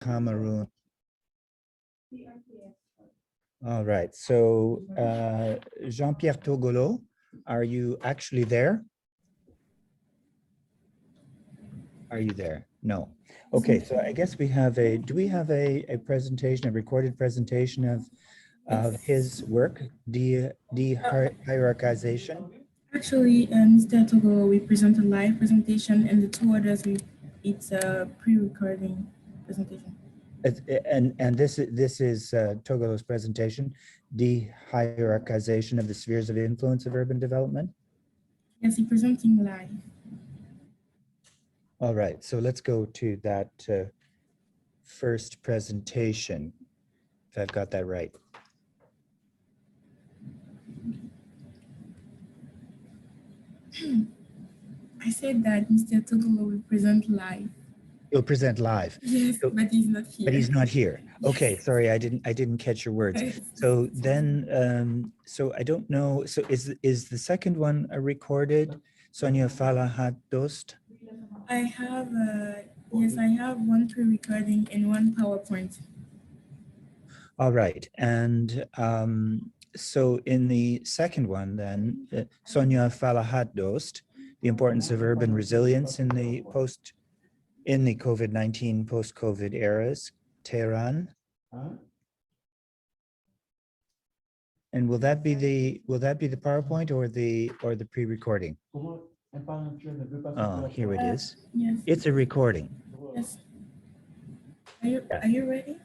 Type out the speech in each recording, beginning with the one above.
Cameroon. All right. So Jean-Pierre Togolo, are you actually there? Are you there? No. Okay, so I guess we have do we have a presentation, a recorded presentation of his work, de-hierarchization? Actually, Mr. Togo, we present a live presentation, and the two others, it's a pre-recording presentation. And this is Togolo's presentation, de-hierarchization of the spheres of influence of urban development? Yes, he's presenting live. All right, so let's go to that first presentation, if I've got that right. I said that Mr. Togolo will present live. He'll present live. Yes, so, but he's not here. But he's not here. Yes. Okay, sorry, I didn't catch your words. So then, so I don't know. So is the second one recorded? Sonia Falahat Dost? I have yes, I have one pre-recording and one PowerPoint. All right, and so in the second one, then Sonia Falahat Dost, the importance of urban resilience in the COVID-19 post-COVID eras, Tehran. And will that be the PowerPoint or the pre-recording? Oh, here it is. Yes. It's a recording. Yes. Are you ready?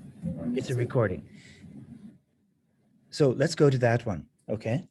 It's a recording. So let's go to that one, okay?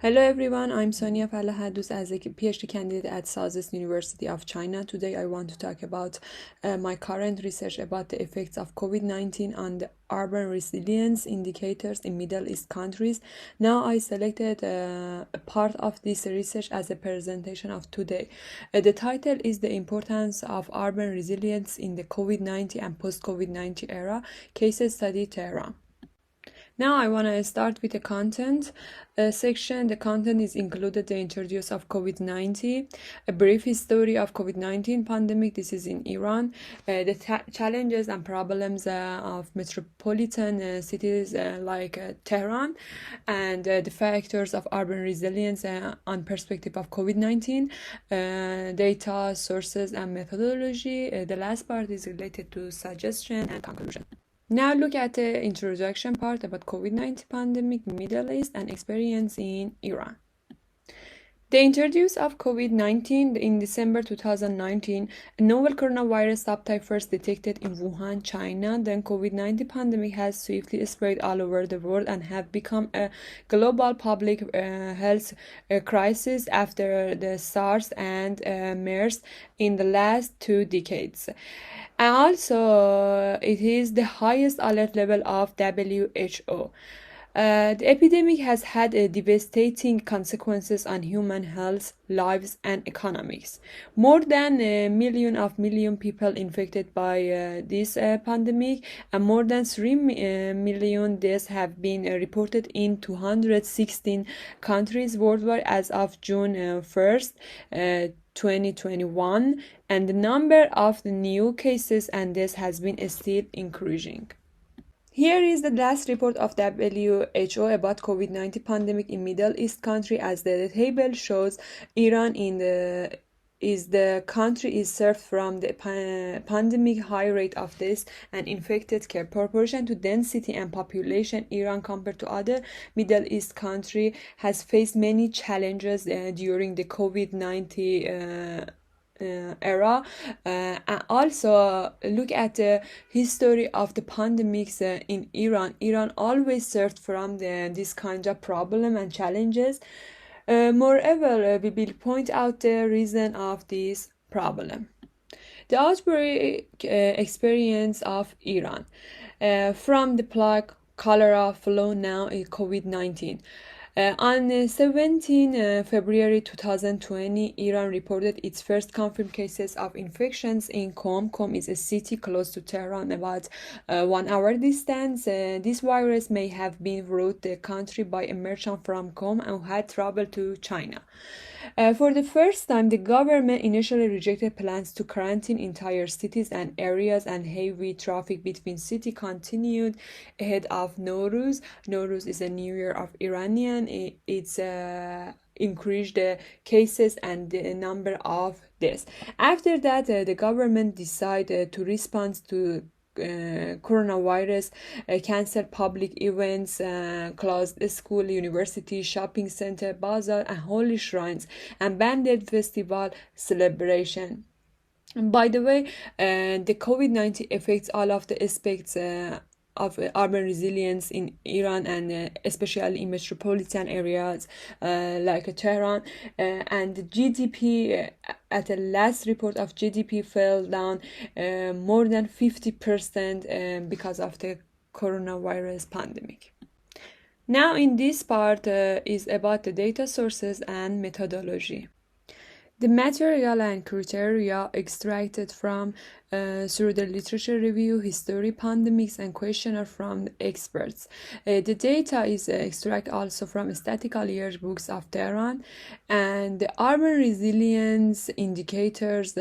Hello everyone, I'm Sonia Falahadous as a PhD candidate at Southeast University of China. Today I want to talk about my current research about the effects of COVID-19 on the urban resilience indicators in Middle East countries. Now I selected a part of this research as a presentation of today. The title is The Importance of Urban Resilience in the COVID-19 and Post-COVID-19 Era, Case Study Tehran. Now I want to start with the content section. The content is included the introduction of COVID-19, a brief history of COVID-19 pandemic. This is in Iran. The challenges and problems of metropolitan cities like Tehran, and the factors of urban resilience on perspective of COVID-19, data, sources, and methodology. The last part is related to suggestion and conclusion. Now look at the introduction part about COVID-19 pandemic, Middle East, and experience in Iran. The introduction of COVID-19 in December 2019, a novel coronavirus subtype first detected in Wuhan, China. Then COVID-19 pandemic has swiftly spread all over the world and have become a global public health crisis after the SARS and MERS in the last 2 decades. And also, it is the highest alert level of WHO. The epidemic has had devastating consequences on human health, lives, and economics. More than a million people infected by this pandemic, and more than 3 million deaths have been reported in 216 countries worldwide as of June 1st. 2021, and the number of the new cases and deaths has been still increasing. Here is the last report of WHO about COVID-19 pandemic in Middle East country. As the table shows, Iran is the country is served from the pandemic high rate of deaths and infected care proportion to density and population. Iran, compared to other Middle East country, has faced many challenges during the COVID-19 era, and also look at the history of the pandemics in Iran. Iran always served from this kind of problem and challenges. Moreover, we will point out the reason of this problem. The outbreak experience of Iran from the plague, cholera, flu, now COVID-19. On 17 February 2020, Iran reported its first confirmed cases of infections in Qom. Qom is a city close to Tehran, about 1 hour distance. This virus may have been brought to the country by a merchant from Qom and had traveled to China. For the first time, the government initially rejected plans to quarantine entire cities and areas, and heavy traffic between cities continued ahead of Nowruz. Nowruz is a New Year of Iranian. It's increased the cases and the number of deaths. After that, the government decided to respond to coronavirus, canceled public events, closed school, university, shopping center, bazaar, and holy shrines, and banned festival celebration. By the way, the COVID-19 affects all of the aspects of urban resilience in Iran, and especially in metropolitan areas like Tehran. And the GDP, at the last report of GDP, fell down more than 50% because of the coronavirus pandemic. Now in this part is about the data sources and methodology. The material and criteria extracted from through the literature review, history, pandemics, and questionnaire from experts. The data is extracted also from statistical yearbooks of Tehran, and the urban resilience indicators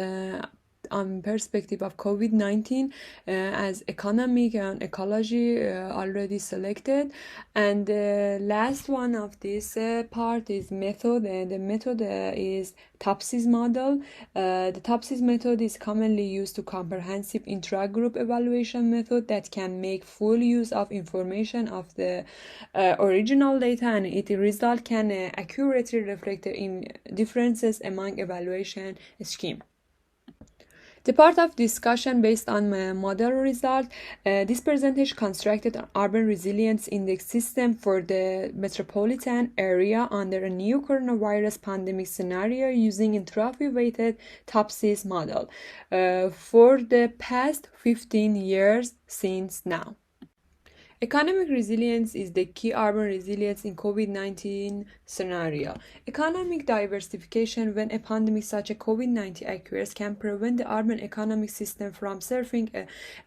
on perspective of COVID-19 as economic and ecology already selected. And the last one of this part is method. The method is TOPSIS model. The TOPSIS method is commonly used to comprehensive intra-group evaluation method that can make full use of information of the original data, and its result can accurately reflect the differences among evaluation scheme. The part of discussion based on model result, this presentation constructed an urban resilience index system for the metropolitan area under a new coronavirus pandemic scenario using entropy-weighted TOPSIS model for the past 15 years since now. Economic resilience is the key urban resilience in COVID-19 scenario. Economic diversification when a pandemic such as COVID-19 occurs can prevent the urban economic system from suffering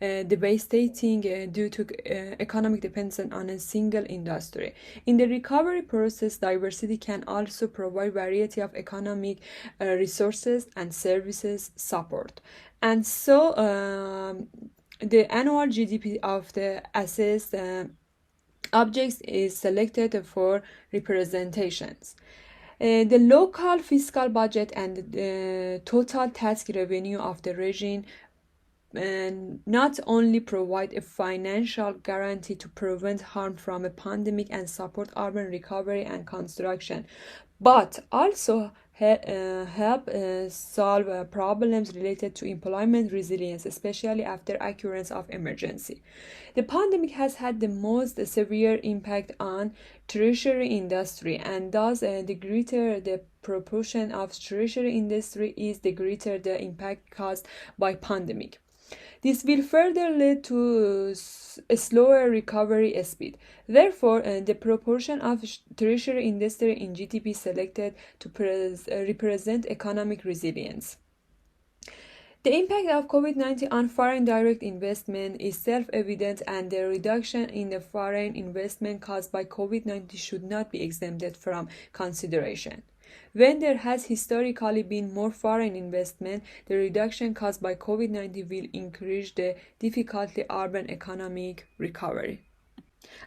devastating due to economic dependence on a single industry. In the recovery process, diversity can also provide variety of economic resources and services support. And so the annual GDP of the assessed objects is selected for representations. The local fiscal budget and the total tax revenue of the region not only provide a financial guarantee to prevent harm from a pandemic and support urban recovery and construction, but also help solve problems related to employment resilience, especially after occurrence of emergency. The pandemic has had the most severe impact on tertiary industry, and thus the greater the proportion of tertiary industry is, the greater the impact caused by pandemic. This will further lead to a slower recovery speed. Therefore, the proportion of tertiary industry in GDP selected to represent economic resilience. The impact of COVID-19 on foreign direct investment is self-evident, and the reduction in the foreign investment caused by COVID-19 should not be exempted from consideration. When there has historically been more foreign investment, the reduction caused by COVID-19 will increase the difficulty urban economic recovery.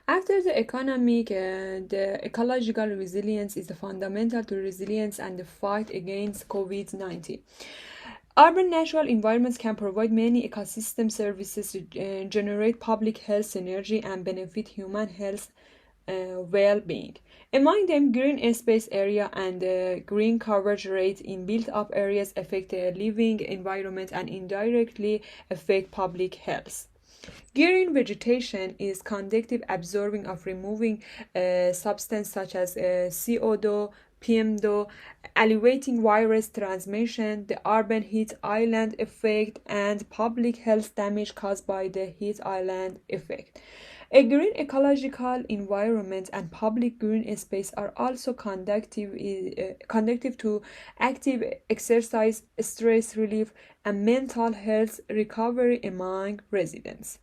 After the economic, the ecological resilience is the fundamental to resilience and the fight against COVID-19. Urban natural environments can provide many ecosystem services, generate public health synergy, and benefit human health well-being. Among them, green space area and green coverage rate in built-up areas affect the living environment and indirectly affect public health. Green vegetation is conductive absorbing of removing substances such as CO2, PM2, alleviating virus transmission, the urban heat island effect, and public health damage caused by the heat island effect. A green ecological environment and public green space are also conducive to active exercise, stress relief, and mental health recovery among residents.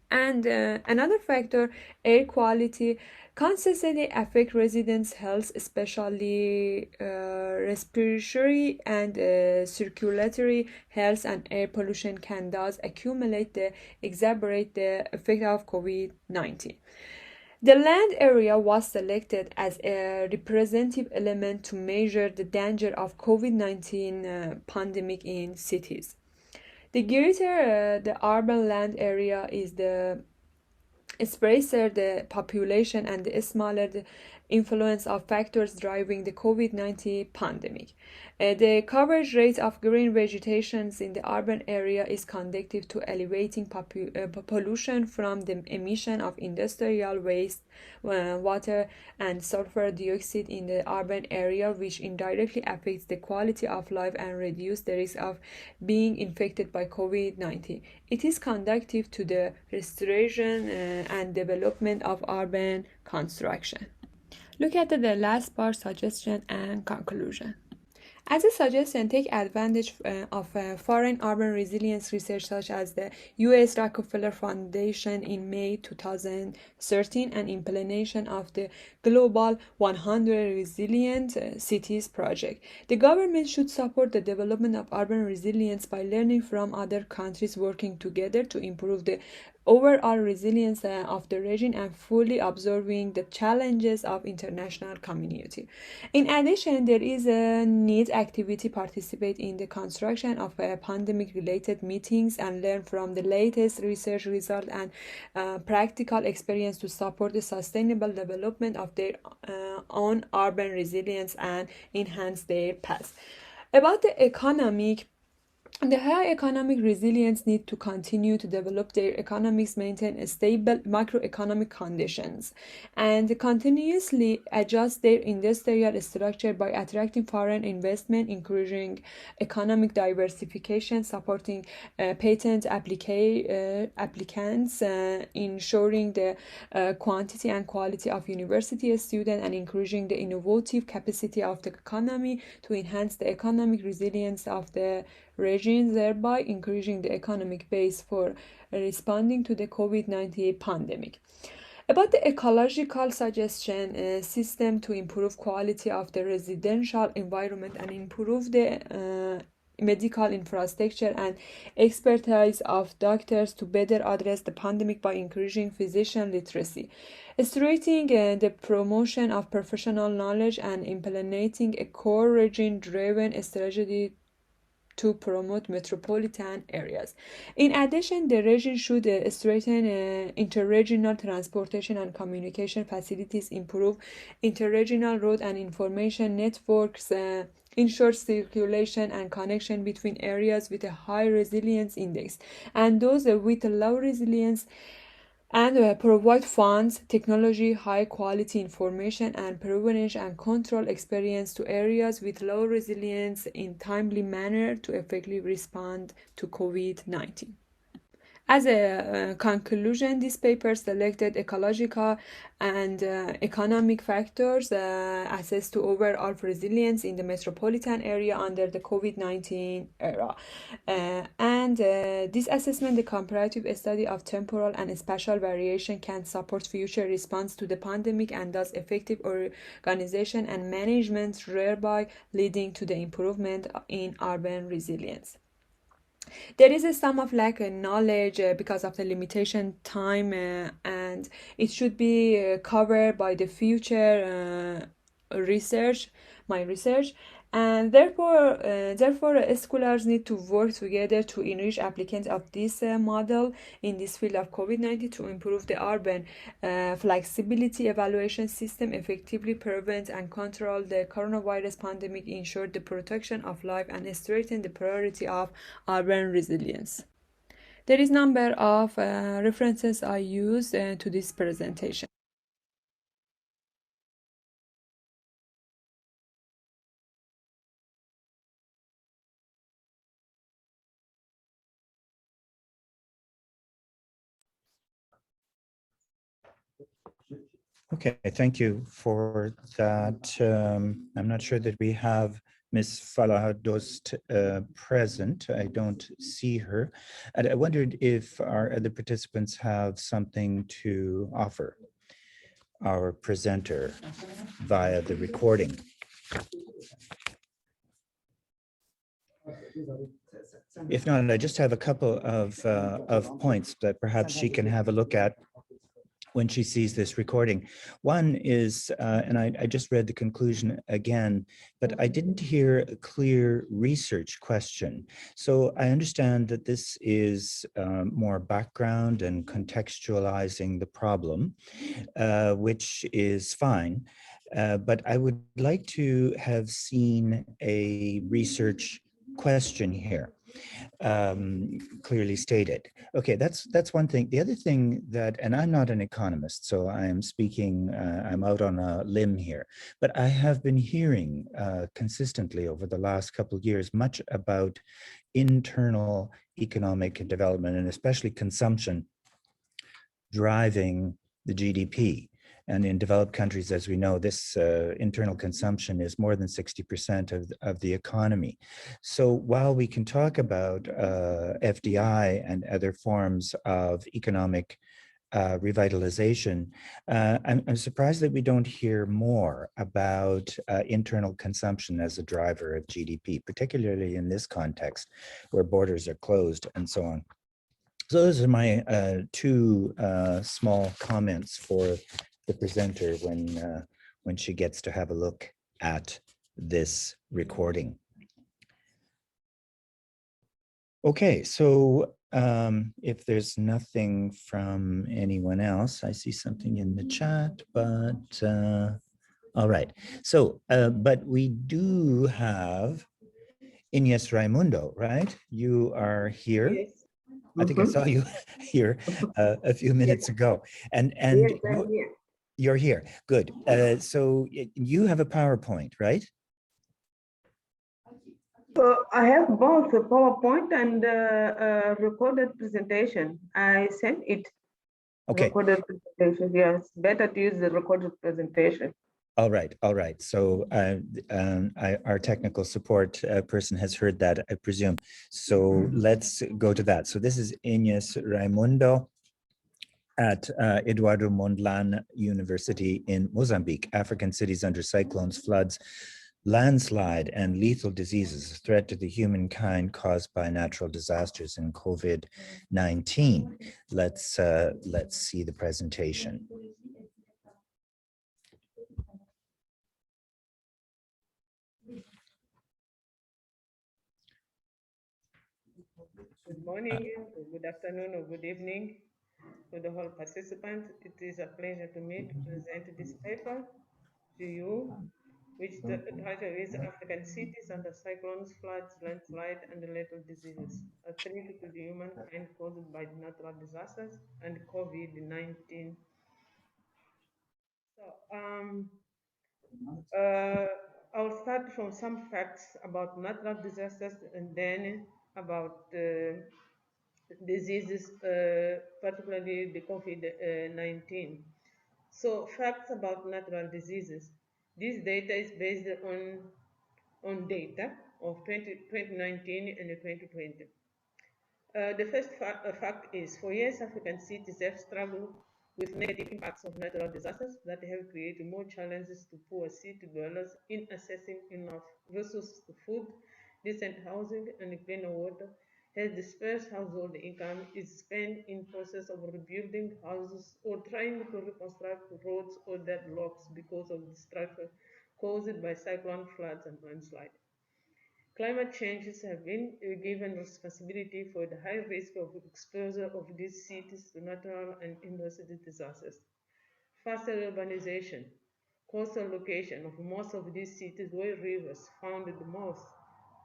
And another factor, air quality, consistently affect residents' health, especially respiratory and circulatory health, and air pollution can thus accumulate to exacerbate the effect of COVID-19. The land area was selected as a representative element to measure the danger of COVID-19 pandemic in cities. The greater the urban land area is, the sparser the population and the smaller the influence of factors driving the COVID-19 pandemic. The coverage rate of green vegetations in the urban area is conducive to elevating pollution from the emission of industrial waste, water, and sulfur dioxide in the urban area, which indirectly affects the quality of life and reduces the risk of being infected by COVID-19. It is conducive to the restoration and development of urban construction. Look at the last part, suggestion and conclusion. As a suggestion, take advantage of foreign urban resilience research such as the U.S. Rockefeller Foundation in May 2013 and implementation of the Global 100 Resilient Cities project. The government should support the development of urban resilience by learning from other countries working together to improve the overall resilience of the region and fully absorbing the challenges of international community. In addition, there is a need activity participate in the construction of pandemic related meetings and learn from the latest research result and practical experience to support the sustainable development of their own urban resilience and enhance their path. About the high economic resilience need to continue to develop their economics, maintain a stable macroeconomic conditions, and continuously adjust their industrial structure by attracting foreign investment, encouraging economic diversification, supporting patent applicants, ensuring the quantity and quality of university students, and encouraging the innovative capacity of the economy to enhance the economic resilience of the regions, thereby increasing the economic base for responding to the COVID-19 pandemic. About the ecological suggestion system to improve quality of the residential environment and improve the medical infrastructure and expertise of doctors to better address the pandemic by increasing physician literacy, strengthening the promotion of professional knowledge, and implementing a core region-driven strategy to promote metropolitan areas. In addition, the region should strengthen interregional transportation and communication facilities, improve interregional road and information networks, ensure circulation and connection between areas with a high resilience index and those with low resilience, and provide funds, technology, high quality information, and prevention and control experience to areas with low resilience in timely manner to effectively respond to COVID-19. As a conclusion, this paper selected ecological and economic factors assessed to overall resilience in the metropolitan area under the COVID-19 era. This assessment, the comparative study of temporal and spatial variation, can support future response to the pandemic and thus effective organization and management, thereby leading to the improvement in urban resilience. There is some of lack of knowledge because of the limitation time, and it should be covered by the future research, my research, and therefore scholars need to work together to enrich applicants of this model in this field of COVID-19 to improve the urban flexibility evaluation system, effectively prevent and control the coronavirus pandemic, ensure the protection of life, and strengthen the priority of urban resilience. There is number of references I used to this presentation. Okay, thank you for that. I'm not sure that we have Ms. Falahadost present. I don't see her. And I wondered if our other participants have something to offer our presenter via the recording. If not, I just have a couple of points that perhaps she can have a look at when she sees this recording. One is, and I just read the conclusion again, but I didn't hear a clear research question. So I understand that this is more background and contextualizing the problem, which is fine. But I would like to have seen a research question here, clearly stated. Okay, that's one thing. The other thing that, and I'm not an economist, so I am speaking, I'm out on a limb here, but I have been hearing consistently over the last couple of years much about internal economic development and especially consumption driving the GDP. And in developed countries, as we know, this internal consumption is more than 60% of the economy. So while we can talk about FDI and other forms of economic revitalization, I'm surprised that we don't hear more about internal consumption as a driver of GDP, particularly in this context where borders are closed and so on. So those are my two small comments for the presenter when she gets to have a look at this recording. Okay, so if there's nothing from anyone else, I see something in the chat, but all right. So, but we do have Ines Raimundo, right? You are here. Yes. I think I saw you here a few minutes ago, and Yes, I'm here. you're here. Good. So you have a PowerPoint, right? I have both a PowerPoint and a recorded presentation. I sent it. Okay. Recorded presentation. Yes, better to use the recorded presentation. All right, all right. So our technical support person has heard that, I presume. So let's go to that. So this is Ines Raimundo at Eduardo Mondlane University in Mozambique. African cities under cyclones, floods, landslide, and lethal diseases, a threat to the humankind caused by natural disasters and COVID-19. Let's see the presentation. Good morning, good afternoon, or good evening to the whole participants. It is a pleasure to me to present this paper to you, which the title is African Cities Under Cyclones, Floods, Landslide, and Lethal Diseases, a threat to the humankind caused by natural disasters and COVID-19. So, I'll start from some facts about natural disasters and then about diseases, particularly the COVID-19. So facts about natural diseases. This data is based on data of 2019 and 2020. The first fact is, for years, African cities have struggled with negative impacts of natural disasters that have created more challenges to poor city dwellers in accessing enough resources to food, decent housing, and cleaner water, as dispersed household income is spent in process of rebuilding houses or trying to reconstruct roads or deadlocks because of destruction caused by cyclone, floods, and landslide. Climate changes have been given responsibility for the high risk of exposure of these cities to natural and industrial disasters. Faster urbanization, coastal location of most of these cities where rivers found the most,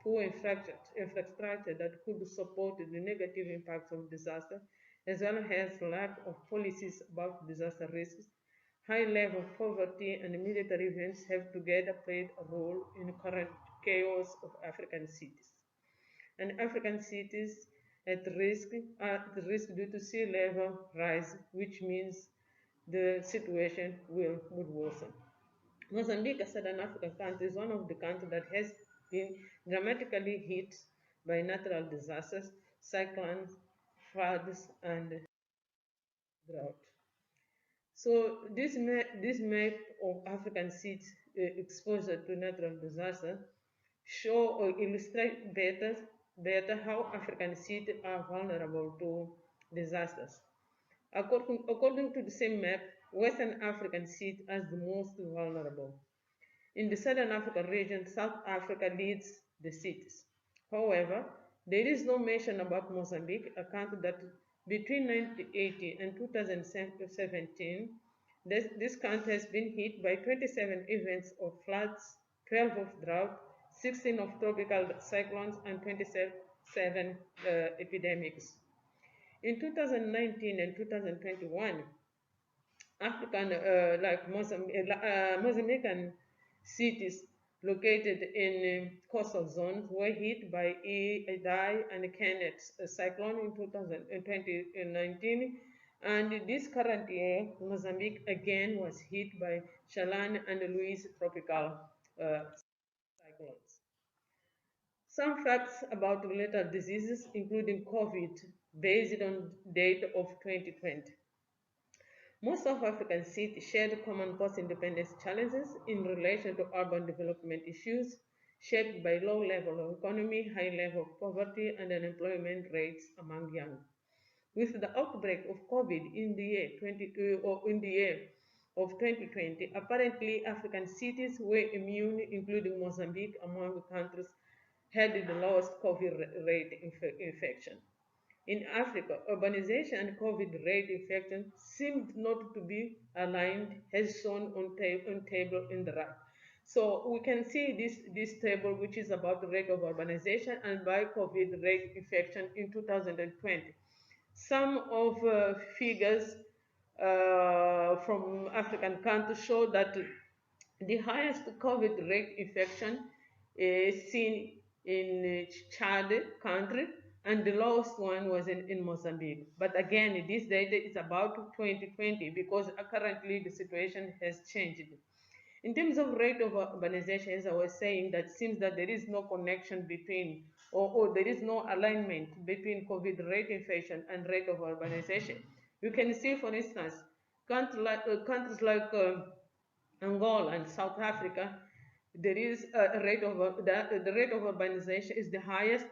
poor infrastructure that could support the negative impacts of disaster, as well as lack of policies about disaster risks. High level of poverty and military events have together played a role in the current chaos of African cities. And African cities at risk are at risk due to sea level rise, which means the situation would worsen. Mozambique, a southern African country, is one of the countries that has been dramatically hit by natural disasters, cyclones, floods, and drought. So this map of African seeds exposure to natural disaster show or illustrate better how African seeds are vulnerable to disasters. According to the same map, Western African seeds are the most vulnerable. In the Southern African region, South Africa leads the cities. However, there is no mention about Mozambique, a country that between 1980 and 2017, this country has been hit by 27 events of floods, 12 of drought, 16 of tropical cyclones, and 27 epidemics. In 2019 and 2021, African, Mozambican cities located in coastal zones were hit by Idai and Kenneth cyclone in 2019, and this current year, Mozambique again was hit by Chalan and Luis tropical cyclones. Some facts about related diseases, including COVID, based on data of 2020. Most of African cities share common post-independence challenges in relation to urban development issues shaped by low level of economy, high level of poverty, and unemployment rates among young. With the outbreak of COVID in the year of 2020, apparently African cities were immune, including Mozambique, among countries had the lowest COVID rate infection. In Africa, urbanization and COVID rate infection seemed not to be aligned, as shown on table in the right. So we can see this table, which is about the rate of urbanization and by COVID rate infection in 2020. Some of figures from African countries show that the highest COVID rate infection is seen in Chad country, and the lowest one was in Mozambique. But again, this data is about 2020 because currently the situation has changed. In terms of rate of urbanization, as I was saying, that seems that there is no connection between, or there is no alignment between COVID rate infection and rate of urbanization. You can see, for instance, countries like Angola and South Africa, there is a rate of the rate of urbanization is the highest,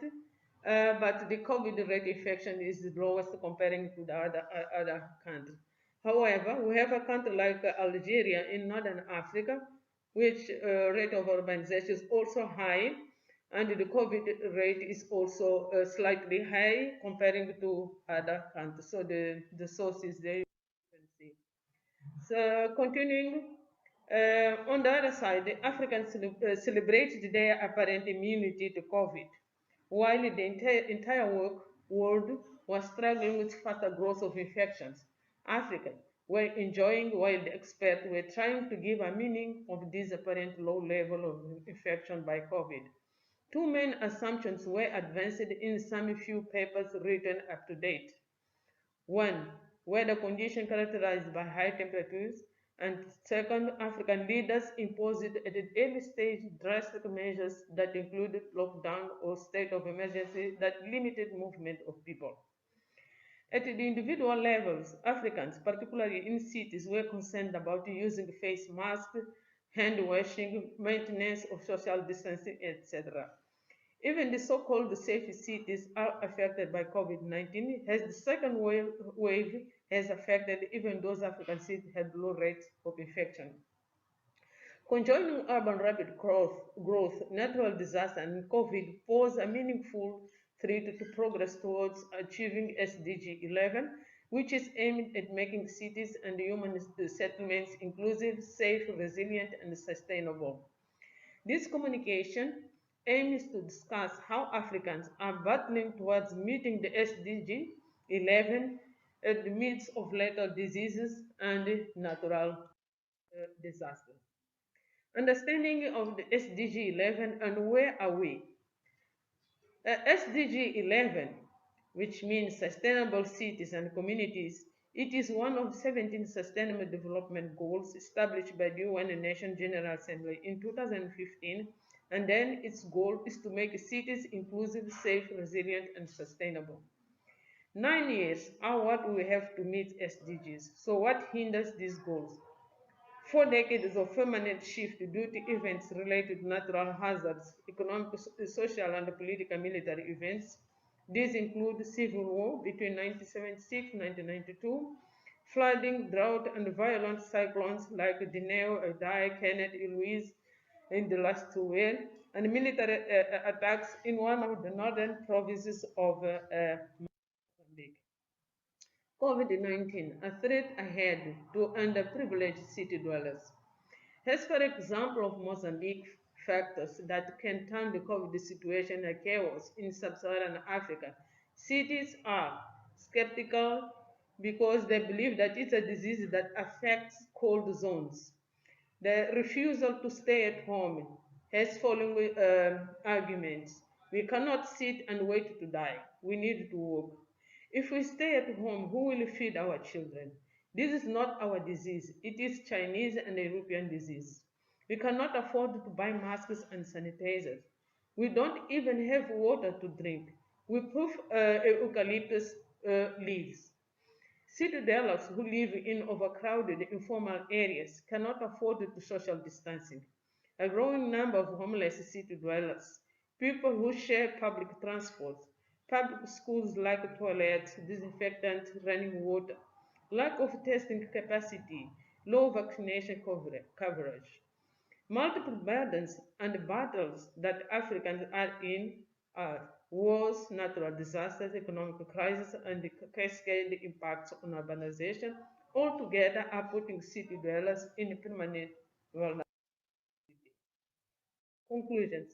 but the COVID rate infection is the lowest comparing to the other countries. However, we have a country like Algeria in Northern Africa, which rate of urbanization is also high, and the COVID rate is also slightly high comparing to other countries. So the source is there, you can see. So continuing, on the other side, the Africans celebrated their apparent immunity to COVID, while the entire world was struggling with faster growth of infections. Africans were enjoying while the experts were trying to give a meaning of this apparent low level of infection by COVID. Two main assumptions were advanced in some few papers written up to date. One, weather conditions characterized by high temperatures, and second, African leaders imposed at an early stage drastic measures that included lockdown or state of emergency that limited movement of people. At the individual levels, Africans, particularly in cities, were concerned about using face masks, hand washing, maintenance of social distancing, etc. Even the so-called safe cities are affected by COVID-19, as the second wave has affected even those African cities had low rates of infection. Conjoining urban rapid growth, natural disaster, and COVID pose a meaningful threat to progress towards achieving SDG 11, which is aimed at making cities and human settlements inclusive, safe, resilient, and sustainable. This communication aims to discuss how Africans are battling towards meeting the SDG 11 at the midst of lethal diseases and natural disasters. Understanding of the SDG 11 and where are we? SDG 11, which means sustainable cities and communities, It is one of 17 Sustainable Development Goals established by the UN Nation General Assembly in 2015, and then its goal is to make cities inclusive, safe, resilient, and sustainable. 9 years are what we have to meet SDGs. So what hinders these goals? 4 decades of permanent shift due to events related to natural hazards, economic, social, and political military events. These include civil war between 1976 and 1992, flooding, drought, and violent cyclones like Dineo, Edai, Kenneth, Louise in the last 2 years, and military attacks in one of the northern provinces of Mozambique. COVID-19, a threat ahead to underprivileged city dwellers. As for example of Mozambique, factors that can turn the COVID situation into chaos in sub-Saharan Africa. Cities are skeptical because they believe that it's a disease that affects cold zones. The refusal to stay at home has following arguments. We cannot sit and wait to die. We need to work. If we stay at home, who will feed our children? This is not our disease. It is Chinese and European disease. We cannot afford to buy masks and sanitizers. We don't even have water to drink. We puff eucalyptus leaves. City dwellers who live in overcrowded informal areas cannot afford to social distancing. A growing number of homeless city dwellers, people who share public transport, public schools lack toilets, disinfectant, running water, lack of testing capacity, low vaccination coverage. Multiple burdens and battles that Africans are in are wars, natural disasters, economic crisis, and the cascade impacts on urbanization altogether are putting city dwellers in permanent vulnerability. Conclusions.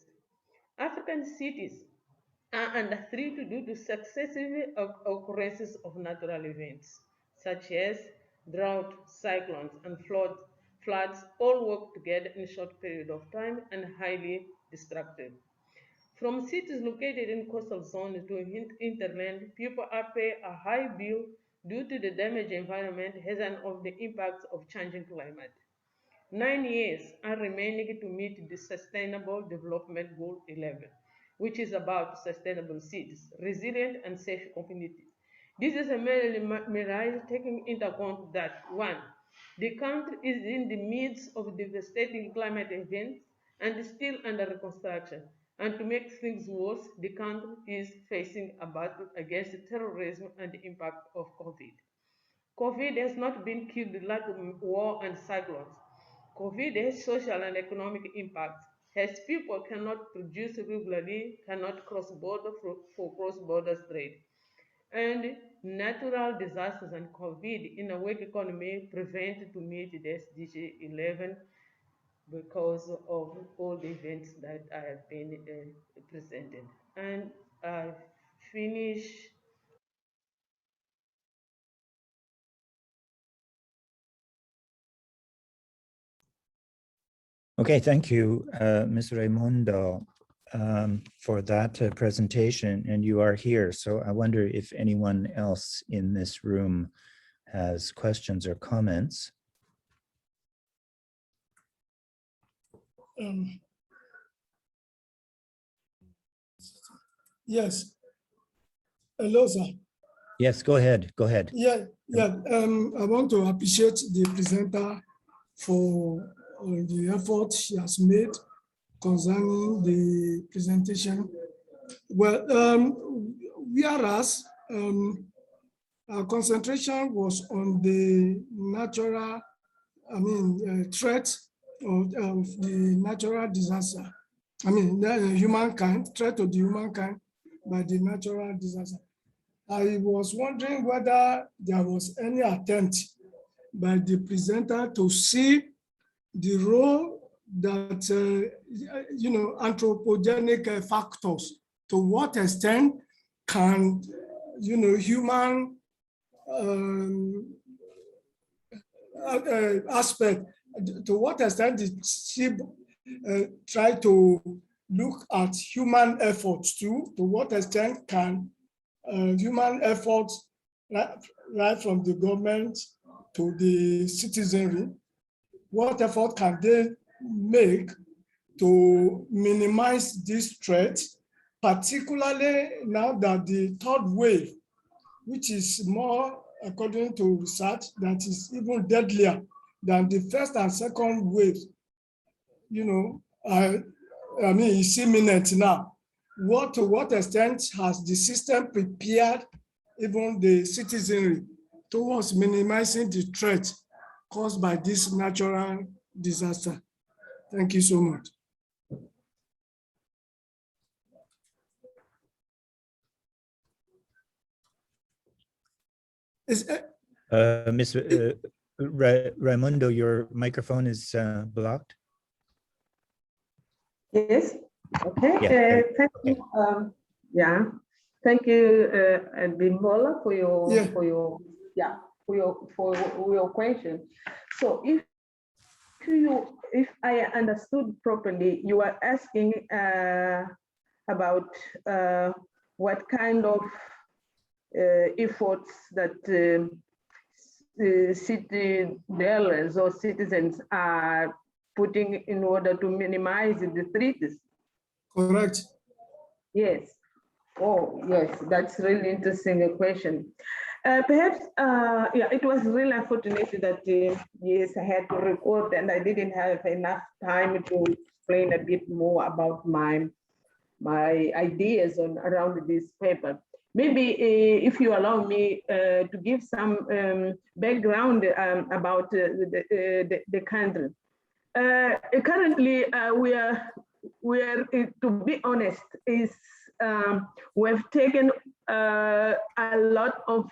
African cities are under threat due to successive occurrences of natural events, such as drought, cyclones, and floods all work together in a short period of time and highly destructive. From cities located in coastal zones to hinterland, people are paying a high bill due to the damaged environment as an of the impacts of changing climate. 9 years are remaining to meet the Sustainable Development Goal 11, which is about sustainable cities, resilient and safe communities. This is a mirage taking into account that 1. The country is in the midst of devastating climate events and is still under reconstruction. And to make things worse, the country is facing a battle against terrorism and the impact of COVID. COVID has not been killed like war and cyclones. COVID has social and economic impacts, as people cannot produce regularly, cannot cross border for cross-border trade. And natural disasters and COVID in a weak economy prevent to meet the SDG 11 because of all the events that I have been presented. And I finish. Okay, thank you, Ms. Raimundo, for that presentation. And you are here, so I wonder if anyone else in this room has questions or comments. Yes. Hello, sir. Yes, go ahead. Go ahead. Yeah. I want to appreciate the presenter for the effort she has made concerning the presentation. Well, whereas our concentration was on the natural, threat of the natural disaster. The humankind, threat to the humankind by the natural disaster. I was wondering whether there was any attempt by the presenter to see the role that, anthropogenic factors, to what extent can, human aspect, to what extent did she try to look at human efforts too? To what extent can human efforts right from the government to the citizenry, what effort can they make to minimize this threat, particularly now that the third wave, which is more, according to research, that is even deadlier than the first and second wave, you know, I mean, it's imminent now. To what extent has the system prepared even the citizenry towards minimizing the threat caused by this natural disaster? Thank you so much. Ms. Raimundo, your microphone is blocked. Yes. Okay. Yeah, thank you. Yeah. Thank you, Bimbola, for your question. So if I understood properly, you are asking about what kind of efforts that city dwellers or citizens are putting in order to minimize the threats. Correct. Yes. Oh, yes, that's really interesting question. Perhaps, yeah, it was really unfortunate that, yes, I had to record and I didn't have enough time to explain a bit more about my ideas around this paper. Maybe if you allow me to give some background about the country. Currently, we are, to be honest, we've taken a lot of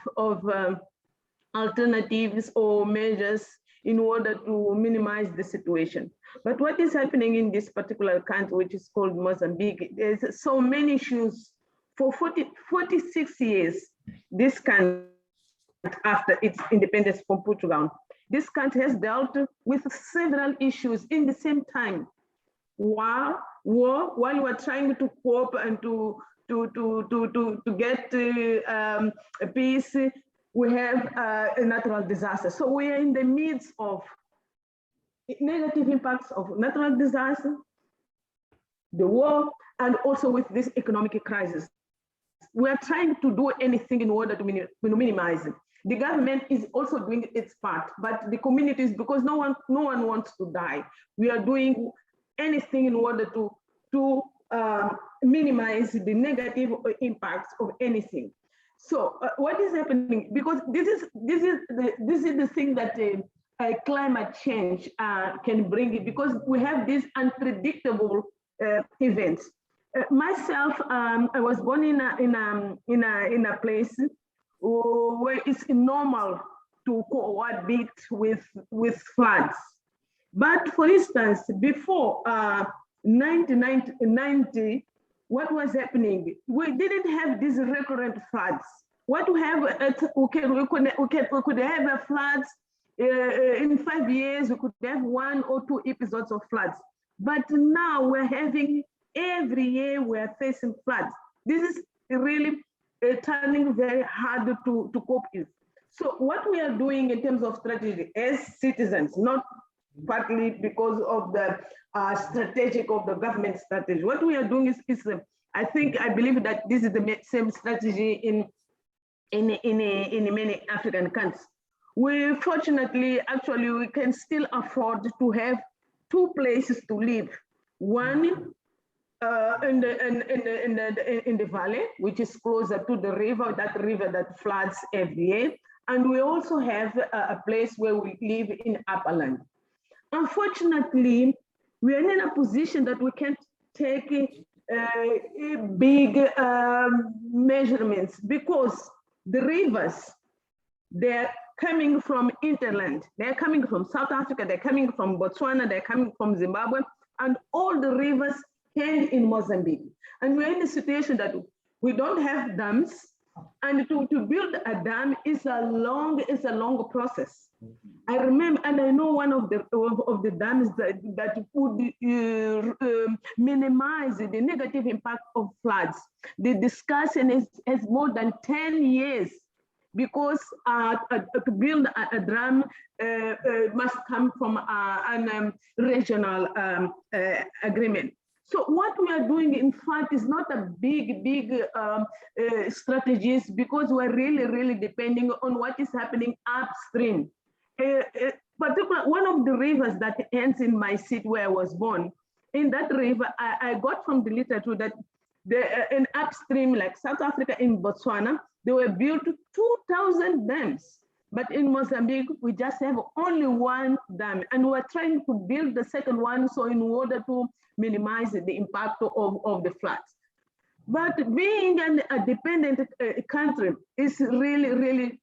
alternatives or measures in order to minimize the situation. But what is happening in this particular country, which is called Mozambique, there's so many issues. For 46 years, this country, after its independence from Portugal, this country has dealt with several issues in the same time. War, while we're trying to cope and to get a peace, we have a natural disaster. So we are in the midst of negative impacts of natural disaster, the war, and also with this economic crisis. We are trying to do anything in order to minimize it. The government is also doing its part, but the communities, because no one wants to die, we are doing anything in order to minimize the negative impacts of anything. So what is happening? Because this is the thing that climate change can bring, because we have these unpredictable events. Myself, I was born in a place where it's normal to cohabit with floods. But for instance, before 1990, what was happening? We didn't have these recurrent floods. What we have, we could have a floods in 5 years. We could have 1 or 2 episodes of floods. But now we're having, every year we're facing floods. This is really turning very hard to cope with. So what we are doing in terms of strategy as citizens, not partly because of the strategic of the government strategy. What we are doing is I believe that this is the same strategy in many African countries. We fortunately, actually, we can still afford to have 2 places to live. One in the valley, which is closer to the river that floods every year. And we also have a place where we live in upperland. Unfortunately, we are in a position that we can't take big measurements, because the rivers, they're coming from interland, they're coming from South Africa, they're coming from Botswana, they're coming from Zimbabwe, and all the rivers end in Mozambique. And we're in a situation that we don't have dams, and to build a dam is a long process. I remember, and I know one of the dams that would minimize the negative impact of floods. The discussion has more than 10 years. because to build a dam must come from a regional agreement. So what we are doing, in fact, is not a big strategies, because we're really depending on what is happening upstream. Particularly, one of the rivers that ends in my city where I was born, in that river, I got from the literature that in upstream, like South Africa, in Botswana, they were built 2,000 dams. But in Mozambique, we just have only one dam, and we're trying to build the second one, so in order to minimize the impact of the floods. But being a dependent country is really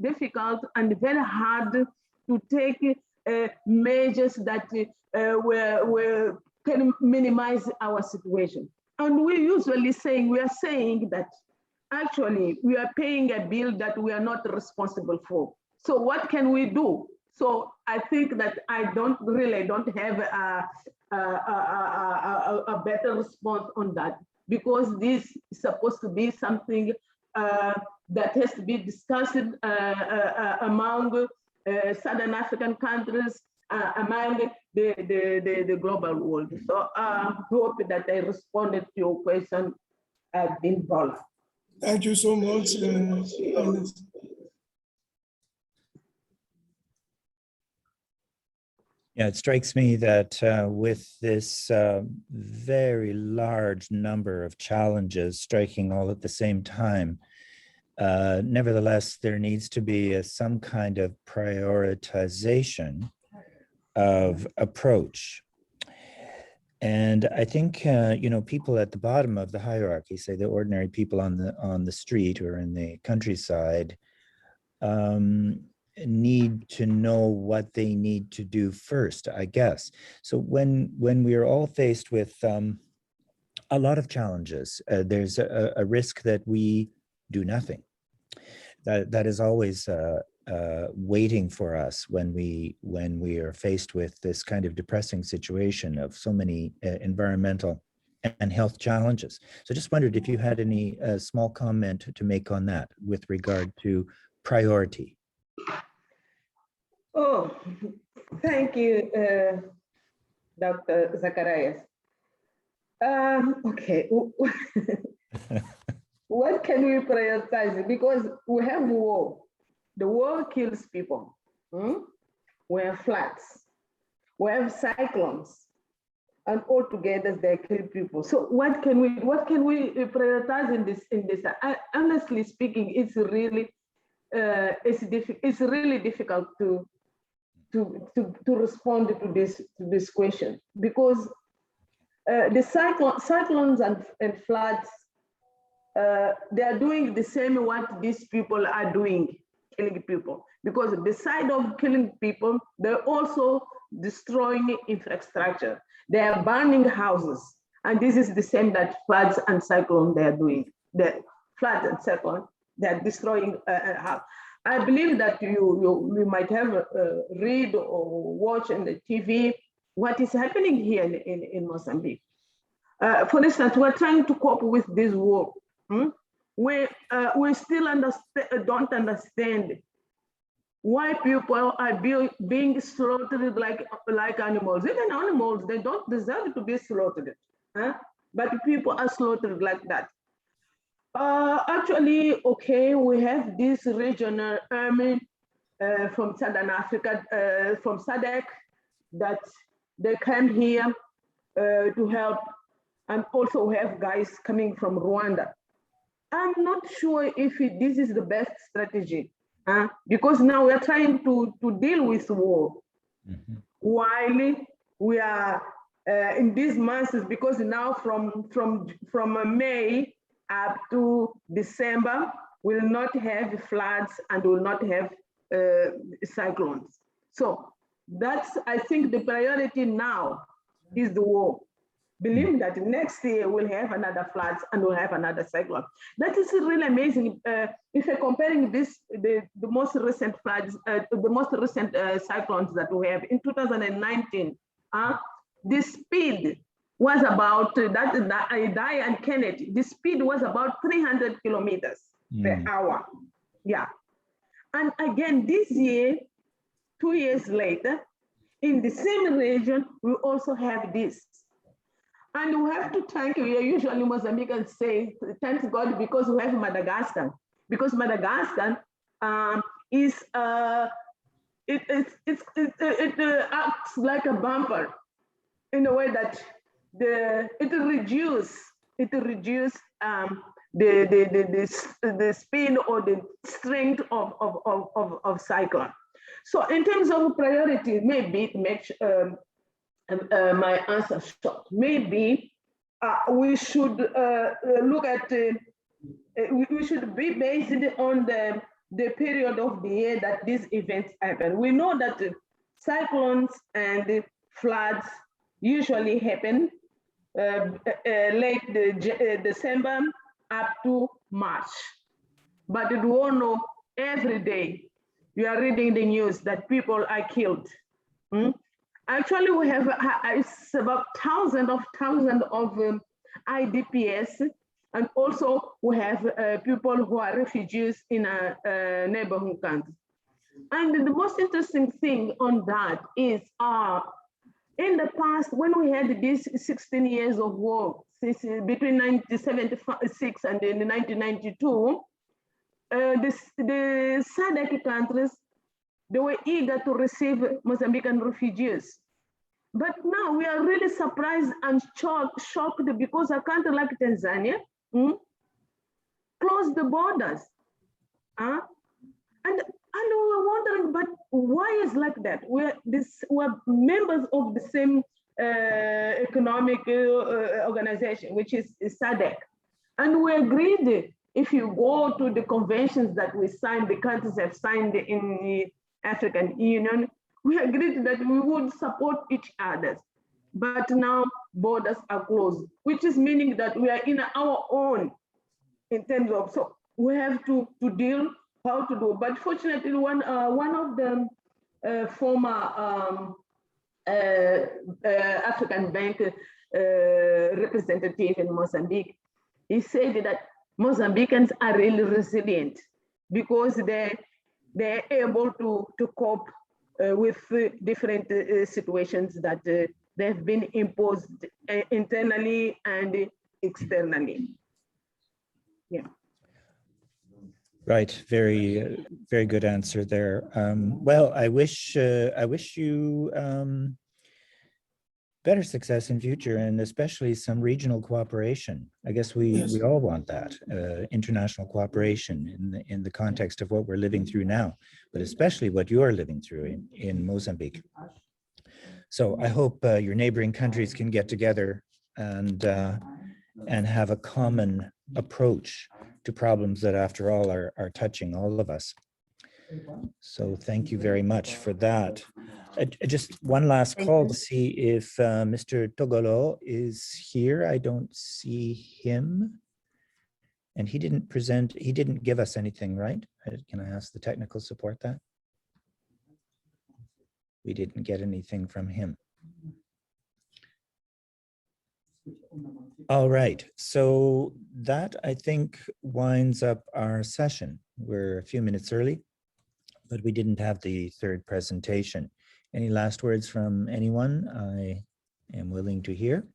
difficult and very hard to take measures that can minimize our situation. And we usually we are saying that actually we are paying a bill that we are not responsible for. So what can we do? So I think that I don't have a better response on that, because this is supposed to be something that has to be discussed among Southern African countries, among the global world. So I hope that I responded to your question, Bola. Thank you so much. Yeah, it strikes me that with this very large number of challenges striking all at the same time, nevertheless, there needs to be some kind of prioritization of approach. And I think, you know, people at the bottom of the hierarchy, say the ordinary people on the street or in the countryside, need to know what they need to do first, I guess. So when we are all faced with a lot of challenges, there's a risk that we do nothing. That is always waiting for us when we are faced with this kind of depressing situation of so many environmental and health challenges. So just wondered if you had any small comment to make on that with regard to priority. Oh, thank you, Dr. Zacharias. Okay. What can we prioritize? Because we have war. The war kills people. We have floods. We have cyclones, and all together they kill people. So what can we prioritize in this? Honestly speaking, it's really difficult to respond to this question, because the cyclones and floods, they are doing the same what these people are doing, killing people. Because beside of killing people, they're also destroying infrastructure. They are burning houses, and this is the same that floods and cyclones they are doing. The floods and cyclones, they are destroying house. I believe that you might have read or watch on the TV what is happening here in Mozambique. For instance, we're trying to cope with this war. We still don't understand why people are being slaughtered like animals. Even animals, they don't deserve to be slaughtered, but people are slaughtered like that. Actually, okay, we have this regional army from Southern Africa, from SADC, that they came here to help, and also we have guys coming from Rwanda. I'm not sure if this is the best strategy, because now we are trying to deal with war, while we are in these months, because now from May up to December, will not have floods and will not have cyclones. So that's, I think, the priority now is the war. Believe that next year we'll have another floods and we'll have another cyclone. That is really amazing. If you're comparing this, the most recent floods, the most recent cyclones that we have in 2019, the speed was about, Idai and Kennedy, the speed was about 300 kilometers. per hour. Yeah. And again, this year, 2 years later, in the same region, we also have this. And we have to thank you. Usually Mozambicans say, thanks God, because we have Madagascar. Because Madagascar it acts like a bumper in a way that it reduces the spin or the strength of cyclone. So in terms of priority, maybe it makes my answer short. Maybe we should look at, we should be based on the period of the year that these events happen. We know that cyclones and floods usually happen late December up to March. But we all know every day you are reading the news that people are killed. Actually, we have it's about thousands of IDPs, and also we have people who are refugees in our neighborhood countries. And the most interesting thing on that is in the past, when we had these 16 years of war, between 1976 and 1992, the SADC countries, they were eager to receive Mozambican refugees. But now we are really surprised and shocked because a country like Tanzania closed the borders. And we're wondering, but why is like that? We're members of the same economic organization, which is SADC. And we agreed, if you go to the conventions that we signed, the countries have signed in the African Union, we agreed that we would support each other. But now borders are closed, which is meaning that we are in our own in terms of, so we have to deal how to do. But fortunately, one of the former African Bank representative in Mozambique, he said that Mozambicans are really resilient because they're able to cope with different situations that they've been imposed internally and externally. Yeah. Right. Very, very good answer there. Well, I wish you better success in future, and especially some regional cooperation. I guess we all want that, international cooperation in the context of what we're living through now, but especially what you are living through in Mozambique. So I hope your neighboring countries can get together and have a common approach to problems that, after all, are touching all of us. So thank you very much for that. Just one last call to see if Mr. Togolo is here. I don't see him. And he didn't give us anything, right? Can I ask the technical support that? We didn't get anything from him. All right, so that, I think, winds up our session. We're a few minutes early, but we didn't have the third presentation. Any last words from anyone? I am willing to hear.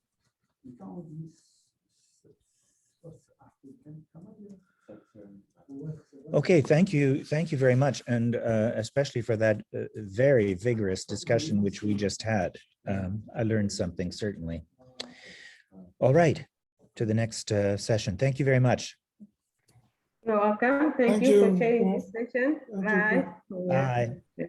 Okay, thank you very much, and especially for that very vigorous discussion which we just had. I learned something, certainly. All right, to the next session. Thank you very much. You're welcome. Thank you for sharing this session. Bye. Bye. Yeah.